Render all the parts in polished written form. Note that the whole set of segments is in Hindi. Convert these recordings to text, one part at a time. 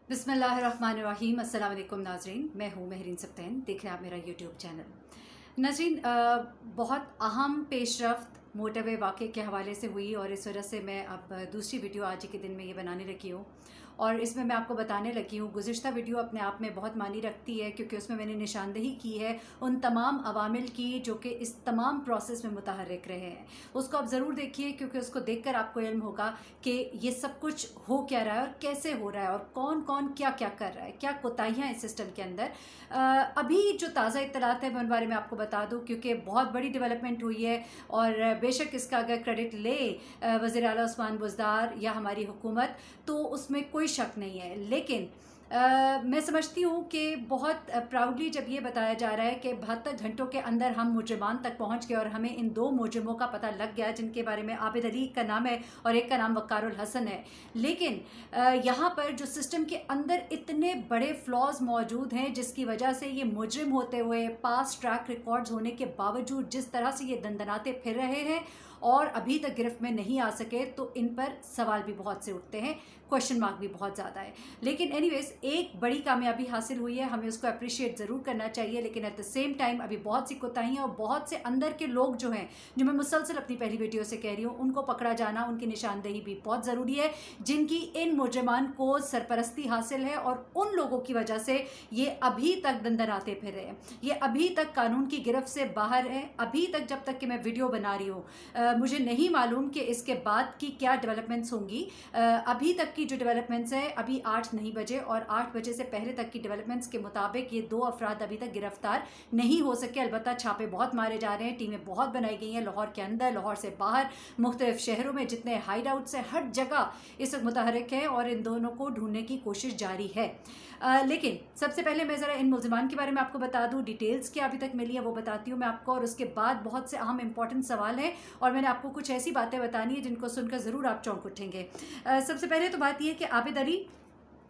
बिस्मिल्लाहिर्रहमानिर्रहीम। अस्सलाम वालेकुम नाज़रीन, मैं हूँ महरीन सब्तैन, देख रहे हैं आप मेरा यूट्यूब चैनल। नाज़रीन, बहुत अहम पेशरफ्त मोटरवे वाक़े के हवाले से हुई और इस वजह से मैं अब दूसरी वीडियो आज के दिन में ये बनाने लगी हूँ और इसमें मैं आपको बताने लगी हूँ। गुज़िश्ता वीडियो अपने आप में बहुत मानी रखती है क्योंकि उसमें मैंने निशानदेही की है उन तमाम अवामिल की जो कि इस तमाम प्रोसेस में मुतहर्रिक रहे हैं। उसको आप ज़रूर देखिए क्योंकि उसको देखकर आपको इल्म होगा कि ये सब कुछ हो क्या रहा है और कैसे हो रहा है और कौन कौन क्या क्या कर रहा है, क्या कोताहियाँ इस सिस्टम के अंदर। अभी जो ताज़ा इत्तलात है मैं उन बारे में आपको बता दूं क्योंकि बहुत बड़ी डेवलपमेंट हुई है और बेशक इसका अगर क्रेडिट ले वज़ीर आला उस्मान बुज़दार या हमारी हुकूमत तो उसमें कोई शक नहीं है, लेकिन मैं समझती हूँ कि बहुत प्राउडली जब ये बताया जा रहा है कि 72 घंटों के अंदर हम मुजरिमान तक पहुँच गए और हमें इन दो मुजरिमों का पता लग गया जिनके बारे में आबिद अली का नाम है और एक का नाम वक़ारुल हसन है। लेकिन यहाँ पर जो सिस्टम के अंदर इतने बड़े फ्लॉज मौजूद हैं जिसकी वजह से ये मुजरिम होते हुए पास ट्रैक रिकॉर्ड्स होने के बावजूद जिस तरह से ये दंदनाते फिर रहे हैं और अभी तक गिरफ्त में नहीं आ सके, तो इन पर सवाल भी बहुत से उठते हैं, क्वेश्चन मार्क भी बहुत ज़्यादा है। लेकिन एनीवेज एक बड़ी कामयाबी हासिल हुई है, हमें उसको अप्रिशिएट ज़रूर करना चाहिए, लेकिन एट द सेम टाइम अभी बहुत सी कोताहियाँ और बहुत से अंदर के लोग जो हैं, जो मैं मुसलसल अपनी पहली वीडियो से कह रही हूँ, उनको पकड़ा जाना, उनकी निशानदेही भी बहुत ज़रूरी है जिनकी इन मुजरिमान को सरपरस्ती हासिल है और उन लोगों की वजह से ये अभी तक दंदनाते फिर रहे हैं, ये अभी तक कानून की गिरफ्त से बाहर हैं। अभी तक जब तक कि मैं वीडियो बना रही हूँ मुझे नहीं मालूम कि इसके बाद की क्या डेवलपमेंट्स होंगी। अभी तक की जो डेवलपमेंट्स हैं, अभी 8 नहीं बजे और 8 बजे से पहले तक की डेवलपमेंट्स के मुताबिक ये दो अफराद अभी तक गिरफ्तार नहीं हो सके। अलबत्ता छापे बहुत मारे जा रहे हैं, टीमें बहुत बनाई गई हैं, लाहौर के अंदर, लाहौर से बाहर, मुख्तलिफ शहरों में जितने हाइड आउट्स हैं, हर जगह इस वक्त मुतहरिक है और इन दोनों को ढूंढने की कोशिश जारी है। लेकिन सबसे पहले मैं ज़रा इन मुल्ज़िमान के बारे में आपको बता दूं, डिटेल्स क्या अभी तक मिली है वो बताती हूँ मैं आपको, और उसके बाद बहुत से अहम इंपॉर्टेंट सवाल हैं और मैंने आपको कुछ ऐसी बातें बतानी है जिनको सुनकर ज़रूर आप चौंक उठेंगे। सबसे पहले तो बात यह कि आबिद अली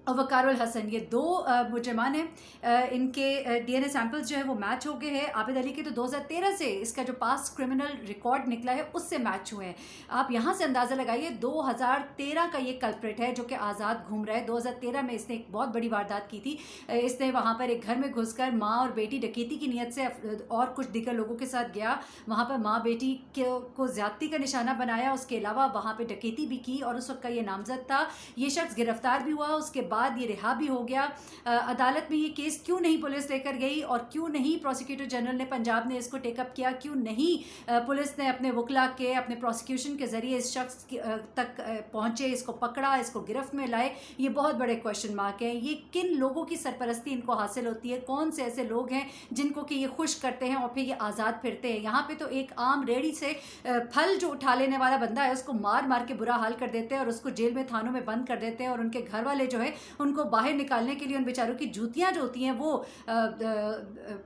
और वक़ारुल हसन ये दो मुजरिमान हैं, इनके डीएनए सैंपल्स जो है वो मैच हो गए हैं। आबिद अली के तो 2013 से इसका जो पास्ट क्रिमिनल रिकॉर्ड निकला है उससे मैच हुए हैं। आप यहाँ से अंदाज़ा लगाइए, 2013 का ये कल्प्रिट है जो कि आज़ाद घूम रहा है। 2013 में इसने एक बहुत बड़ी वारदात की थी। इसने वहाँ पर एक घर में घुसकर माँ और बेटी डकैती की नीयत से और कुछ दीगर लोगों के साथ गया, वहाँ पर माँ बेटी को ज़्यादती का निशाना बनाया, उसके अलावा वहाँ पर डकैती भी की और उस वक्त का ये नामजद था। ये शख्स गिरफ्तार भी हुआ, उसके बाद ये रिहा भी हो गया। अदालत में ये केस क्यों नहीं पुलिस लेकर गई और क्यों नहीं प्रोसिक्यूटर जनरल ने पंजाब ने इसको टेकअप किया, क्यों नहीं पुलिस ने अपने वकला के अपने प्रोसिक्यूशन के ज़रिए इस शख्स तक पहुँचे, इसको पकड़ा, इसको गिरफ्त में लाए, ये बहुत बड़े क्वेश्चन मार्क हैं। ये किन लोगों की सरपरस्ती इनको हासिल होती है, कौन से ऐसे लोग हैं जिनको कि ये खुश करते हैं और फिर ये आज़ाद फिरते हैं। यहाँ पर तो एक आम रेडी से फल जो उठा लेने वाला बंदा है उसको मार मार के बुरा हाल कर देते हैं और उसको जेल में, थानों में बंद कर देते हैं और उनके घर वाले जो है उनको बाहर निकालने के लिए उन बेचारों की जूतियां जो होती हैं वो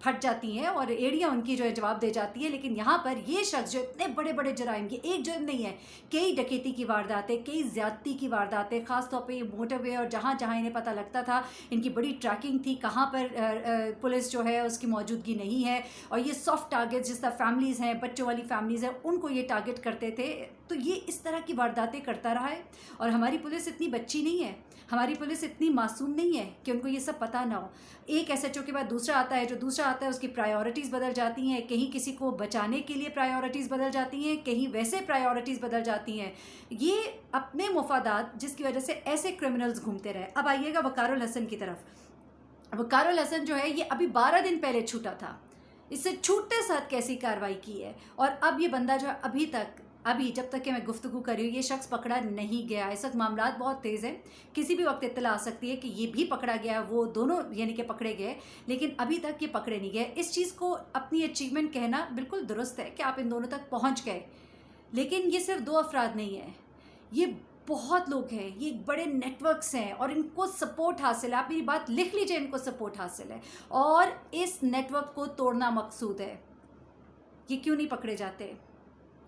फट जाती हैं और एड़ियां उनकी जो है जवाब दे जाती है। लेकिन यहाँ पर ये शख्स जो इतने बड़े बड़े जराइम, ये एक जुर्म नहीं है, कई डकैती की वारदातें, कई ज्यादती की वारदातें, खासतौर पर ये मोटरवे और जहाँ जहाँ इन्हें पता लगता था इनकी बड़ी ट्रैकिंग थी, कहाँ पर पुलिस जो है उसकी मौजूदगी नहीं है और ये सॉफ्ट टारगेट जिस तरह फैमिलीज़ हैं, बच्चों वाली फैमिलीज़ हैं, उनको ये टारगेट करते थे। तो ये इस तरह की वारदातें करता रहा है और हमारी पुलिस इतनी बच्ची नहीं है, हमारी पुलिस इतनी मासूम नहीं है कि उनको ये सब पता ना हो। एक एसएचओ के बाद दूसरा आता है, जो दूसरा आता है उसकी प्रायोरिटीज़ बदल जाती हैं, कहीं किसी को बचाने के लिए प्रायोरिटीज़ बदल जाती हैं, कहीं वैसे प्रायोरिटीज़ बदल जाती हैं, ये अपने मुफादात जिसकी वजह से ऐसे क्रिमिनल्स घूमते रहे। अब आइएगा वक़ारुल हसन की तरफ। वक़ारुल हसन जो है ये अभी 12 दिन पहले छूटा था, इससे छूटते साथ कैसी कार्रवाई की है और अब ये बंदा जो अभी जब तक कि मैं गुफ्तगू कर रही हूँ ये शख्स पकड़ा नहीं गया। इस वक्त मामलात बहुत तेज़ हैं, किसी भी वक्त इत्तला आ सकती है कि ये भी पकड़ा गया, वो दोनों यानी कि पकड़े गए, लेकिन अभी तक ये पकड़े नहीं गए। इस चीज़ को अपनी अचीवमेंट कहना बिल्कुल दुरुस्त है कि आप इन दोनों तक पहुँच गए, लेकिन ये सिर्फ 2 अफराद नहीं है, ये बहुत लोग हैं, ये बड़े नेटवर्क्स हैं और इनको सपोर्ट हासिल है। आप मेरी बात लिख लीजिए, इनको सपोर्ट हासिल है और इस नेटवर्क को तोड़ना मकसूद है। ये क्यों नहीं पकड़े जाते?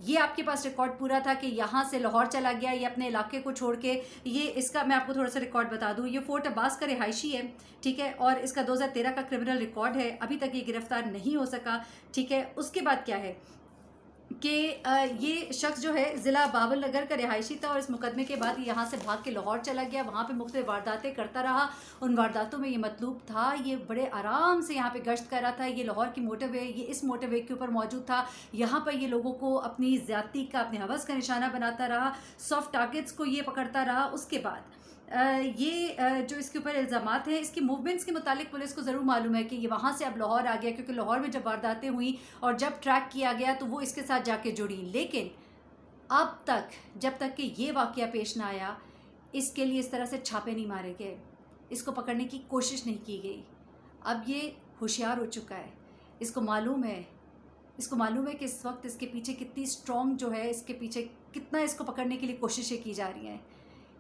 ये आपके पास रिकॉर्ड पूरा था कि यहाँ से लाहौर चला गया, ये अपने इलाके को छोड़ के, ये इसका मैं आपको थोड़ा सा रिकॉर्ड बता दूँ, ये फोर्ट अब्बास का रिहायशी है, ठीक है, और इसका 2013 का क्रिमिनल रिकॉर्ड है, अभी तक ये गिरफ्तार नहीं हो सका, ठीक है। उसके बाद क्या है, कि ये शख्स जो है ज़िला बाबर नगर का रिहायशी था और इस मुकदमे के बाद यहाँ से भाग के लाहौर चला गया, वहाँ पे मुख्तलिफ वारदातें करता रहा। उन वारदातों में ये मतलूब था, ये बड़े आराम से यहाँ पे गश्त कर रहा था। ये लाहौर की मोटरवे, ये इस मोटरवे के ऊपर मौजूद था। यहाँ पर ये लोगों को अपनी ज़्यादती का, अपने हवस का निशाना बनाता रहा, सॉफ्ट टारगेट्स को ये पकड़ता रहा। उसके बाद जो इसके ऊपर इल्ज़ामात हैं, इसकी मूवमेंट्स के मुतालिक पुलिस को ज़रूर मालूम है कि ये वहाँ से अब लाहौर आ गया, क्योंकि लाहौर में जब वारदातें हुई और जब ट्रैक किया गया तो वो इसके साथ जाके जुड़ी। लेकिन अब तक, जब तक कि ये वाक़या पेश ना आया, इसके लिए इस तरह से छापे नहीं मारे गए, इसको पकड़ने की कोशिश नहीं की गई। अब ये होशियार हो चुका है, इसको मालूम है, कि इस वक्त इसके पीछे कितनी स्ट्रॉन्ग जो है, इसके पीछे कितना इसको पकड़ने के लिए कोशिशें की जा रही हैं।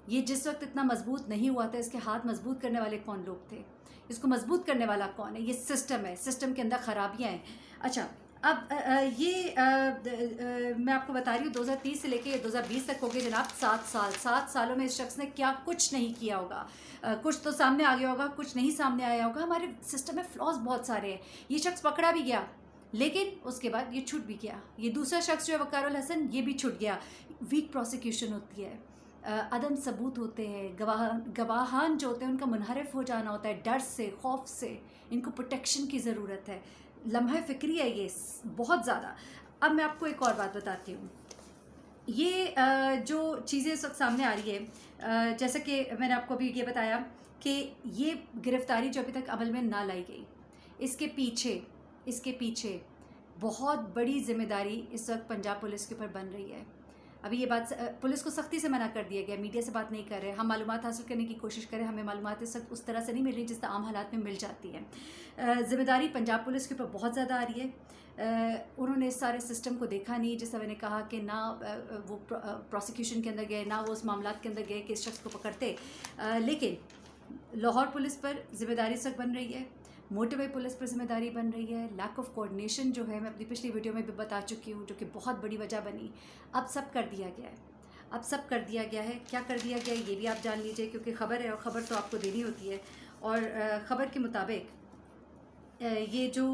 ये जिस वक्त इतना मजबूत नहीं हुआ था, इसके हाथ मजबूत करने वाले कौन लोग थे, इसको मजबूत करने वाला कौन है? ये सिस्टम है, सिस्टम के अंदर ख़राबियाँ हैं। अच्छा, अब मैं आपको बता रही हूँ 2030 से लेके 2020 तक हो गए जनाब 7 सालों में इस शख्स ने क्या कुछ नहीं किया होगा। कुछ तो सामने आ गया होगा, कुछ नहीं सामने आया होगा। हमारे सिस्टम में फ्लॉज बहुत सारे हैं। ये शख्स पकड़ा भी गया, लेकिन उसके बाद ये छूट भी गया। ये दूसरा शख्स जो है वकारुल हसन, ये भी छूट गया। वीक प्रोसिक्यूशन होती है, अदम सबूत होते हैं, गवाहान जो होते हैं उनका मुनहरफ हो जाना होता है, डर से, खौफ से। इनको प्रोटेक्शन की ज़रूरत है, लम्हा फ़िक्री है ये बहुत ज़्यादा। अब मैं आपको एक और बात बताती हूँ। ये जो चीज़ें इस वक्त सामने आ रही है, जैसे कि मैंने आपको अभी ये बताया कि ये गिरफ़्तारी जो अभी तक अमल में ना लाई गई, इसके पीछे बहुत बड़ी ज़िम्मेदारी इस वक्त पंजाब पुलिस के ऊपर बन रही है। अभी ये बात पुलिस को सख्ती से मना कर दिया गया, मीडिया से बात नहीं कर रहे। हम मालूमात हासिल करने की कोशिश करें, हमें मालूमात उस तरह से नहीं मिल रही जिस तरह आम हालात में मिल जाती है। ज़िम्मेदारी पंजाब पुलिस के ऊपर बहुत ज़्यादा आ रही है। उन्होंने इस सारे सिस्टम को देखा नहीं, जैसा मैंने कहा कि ना वो प्रोसिक्यूशन के अंदर गए, ना वो उस मामला के अंदर गए कि इस शख्स को पकड़ते। लेकिन लाहौर पुलिस पर ज़िम्मेदारी सख्त बन रही है, मोटरवे पुलिस पर जिम्मेदारी बन रही है। लैक ऑफ कोऑर्डिनेशन जो है, मैं अपनी पिछली वीडियो में भी बता चुकी हूँ, जो कि बहुत बड़ी वजह बनी। अब सब कर दिया गया है, क्या कर दिया गया है ये भी आप जान लीजिए, क्योंकि ख़बर है और ख़बर तो आपको देनी होती है। और ख़बर के मुताबिक ये जो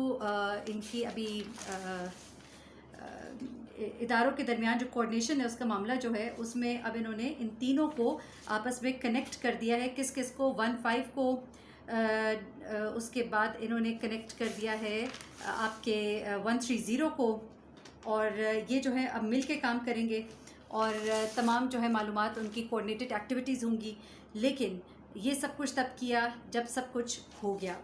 इनकी अभी इदारों के दरमियान जो कोऑर्डिनेशन है, उसका मामला जो है, उसमें अब इन्होंने इन तीनों को आपस में कनेक्ट कर दिया है। किस किस को? 15 को, उसके बाद इन्होंने कनेक्ट कर दिया है आपके 130 को, और ये जो है अब मिल के काम करेंगे और तमाम जो है मालूमात उनकी कोऑर्डिनेटेड एक्टिविटीज़ होंगी। लेकिन ये सब कुछ तब किया जब सब कुछ हो गया।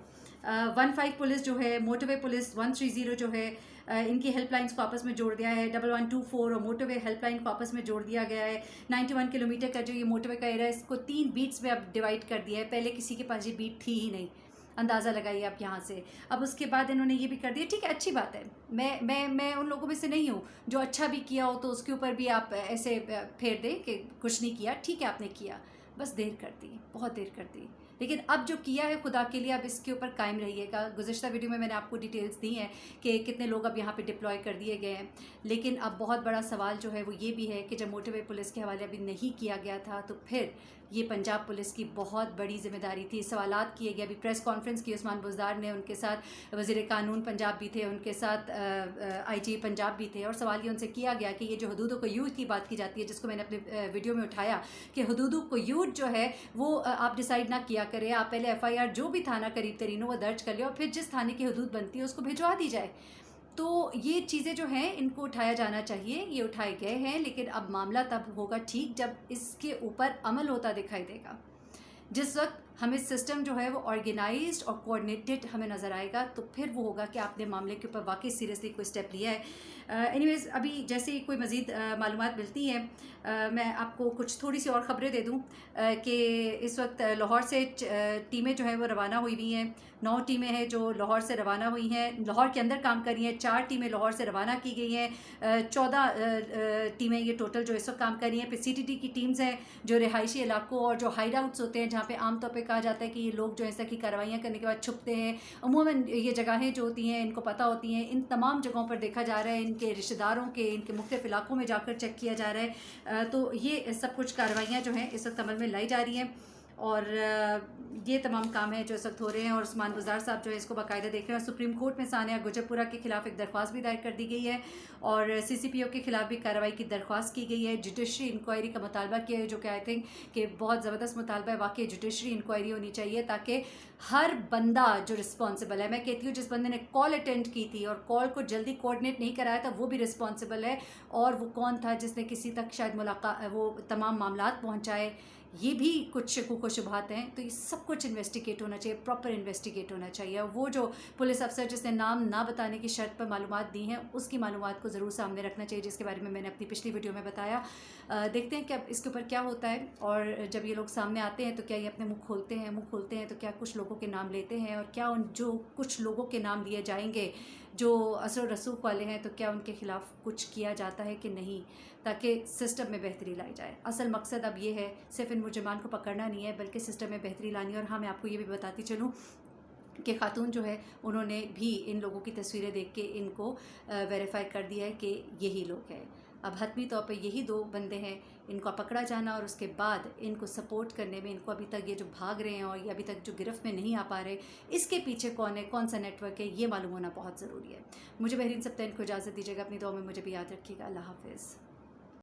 15 पुलिस जो है, मोटरवे पुलिस 130 जो है, इनकी हेल्पलाइंस को आपस में जोड़ दिया है। 1124 और मोटरवे हेल्पलाइन को आपस में जोड़ दिया गया है। 91 किलोमीटर का जो ये मोटरवे का एरिया है, इसको 3 बीट्स में अब डिवाइड कर दिया है। पहले किसी के पास ये बीट थी ही नहीं, अंदाज़ा लगाइए आप यहाँ से। अब उसके बाद इन्होंने ये भी कर दिया, ठीक है, अच्छी बात है। मैं उन लोगों में से नहीं हूँ जो अच्छा भी किया हो तो उसके ऊपर भी आप ऐसे फेर दें कि कुछ नहीं किया। ठीक है, आपने किया, बस देर कर दी, बहुत देर कर दी। लेकिन अब जो किया है, खुदा के लिए अब इसके ऊपर कायम रहिएगा। गुज़िश्ता वीडियो में मैंने आपको डिटेल्स दी हैं कि कितने लोग अब यहाँ पे डिप्लॉय कर दिए गए हैं। लेकिन अब बहुत बड़ा सवाल जो है वो ये भी है कि जब मोटरवे पुलिस के हवाले अभी नहीं किया गया था, तो फिर ये पंजाब पुलिस की बहुत बड़ी जिम्मेदारी थी। सवालात किए गए, अभी प्रेस कॉन्फ्रेंस की उस्मान बुज़दार ने, उनके साथ वज़ीर कानून पंजाब भी थे, उनके साथ IG पंजाब भी थे, और सवाल ये उनसे किया गया कि ये जो हदूद को यूथ की बात की जाती है, जिसको मैंने अपने वीडियो में उठाया कि हदूद को यूथ जो है वो आप डिसाइड ना किया करें, आप पहले FIR जो भी थाना करीब तरीन हो वो दर्ज कर ले और फिर जिस थाने की हदूद बनती है उसको भिजवा दी जाए। तो ये चीज़ें जो हैं इनको उठाया जाना चाहिए, ये उठाए गए हैं। लेकिन अब मामला तब होगा ठीक जब इसके ऊपर अमल होता दिखाई देगा। जिस वक्त हमें सिस्टम जो है वो ऑर्गेनाइज्ड और कोऑर्डिनेटेड हमें नज़र आएगा, तो फिर वो होगा कि आपने मामले के ऊपर वाकई सीरियसली कोई स्टेप लिया है। एनीवेज़, अभी जैसे ही कोई मज़ीद मालूमात मिलती हैं, मैं आपको कुछ थोड़ी सी और ख़बरें दे दूं कि इस वक्त लाहौर से टीमें जो है वो रवाना हुई हुई हैं। 9 टीमें हैं जो लाहौर से रवाना हुई हैं, लाहौर के अंदर काम कर रही हैं। 4 टीमें लाहौर से रवाना की गई हैं। 14 टीमें ये टोटल जो इस वक्त काम कर रही हैं। फिर CTT की टीम्स हैं जो रिहायशी इलाकों और जो हाइड आउट्स होते हैं, जहाँ पे आमतौर पे कहा जाता है कि ये लोग जो ऐसा की कार्रवाइयाँ करने के बाद छुपते हैं। अमूमन ये जगहें जो होती हैं इनको पता होती हैं। इन तमाम जगहों पर देखा जा रहा है, इनके रिश्तेदारों के, इनके मुख्तलिफ इलाकों में जाकर चेक किया जा रहा है। तो ये सब कुछ कार्रवाइयाँ जो हैं इस वक्त अमल में लाई जा रही हैं। और ये तमाम काम है जो इस वक्त हो रहे हैं। और उस्मान गुजार साहब जो है इसको बाकायदा देख रहे हैं। सुप्रीम कोर्ट में सानिया गुजरपुरा के खिलाफ एक दरख्वास्त भी दायर कर दी गई है और CCPO के खिलाफ भी कार्रवाई की दरख्वास्त की गई है। जुडिशरी इंक्वायरी का मुतालबा किया है, जो कि आई थिंक कि बहुत ज़बरदस्त मुतालबा है। वाकई जुडिशरी इंक्वायरी होनी चाहिए ताकि हर बंदा जो रिस्पॉन्सिबल है, मैं कहती हूँ जिस बंदे ने कॉल अटेंड की थी और कॉल को जल्दी कोऑर्डिनेट नहीं कराया था, वो भी रिस्पॉन्सिबल है। और वो कौन था जिसने किसी तक शायद मुलाकात वो तमाम मामलात पहुँचाए, ये भी कुछ शकूक व शुबहात हैं। तो ये सब कुछ इन्वेस्टिगेट होना चाहिए, प्रॉपर इन्वेस्टिगेट होना चाहिए। वो जो पुलिस अफसर जिसने नाम ना बताने की शर्त पर मालूमात दी हैं, उसकी मालूमात को ज़रूर सामने रखना चाहिए, जिसके बारे में मैंने अपनी पिछली वीडियो में बताया। देखते हैं कि अब इसके ऊपर क्या होता है। और जब ये लोग सामने आते हैं तो क्या ये अपने मुँह खोलते हैं तो क्या कुछ लोगों के नाम लेते हैं, और क्या उन जो कुछ लोगों के नाम लिए जाएंगे जो असर रसूख वाले हैं, तो क्या उनके ख़िलाफ़ कुछ किया जाता है कि नहीं, ताकि सिस्टम में बेहतरी लाई जाए। असल मकसद अब ये है सिर्फ इन मुजरिमान को पकड़ना नहीं है, बल्कि सिस्टम में बेहतरी लानी है। और हाँ, मैं आपको ये भी बताती चलूँ कि खातून जो है उन्होंने भी इन लोगों की तस्वीरें देख के इनको वेरीफाई कर दिया है कि यही लोग हैं। अब हतमी तौर पे यही 2 बंदे हैं, इनको पकड़ा जाना और उसके बाद इनको सपोर्ट करने में, इनको अभी तक ये जो भाग रहे हैं और ये अभी तक जो गिरफ्त में नहीं आ पा रहे, इसके पीछे कौन है, कौन सा नेटवर्क है, ये मालूम होना बहुत ज़रूरी है। मुझे बहरीन सप्ताह को इजाज़त दीजिएगा, अपनी दुआ में मुझे भी याद रखिएगा। अल्लाह हाफ़िज़।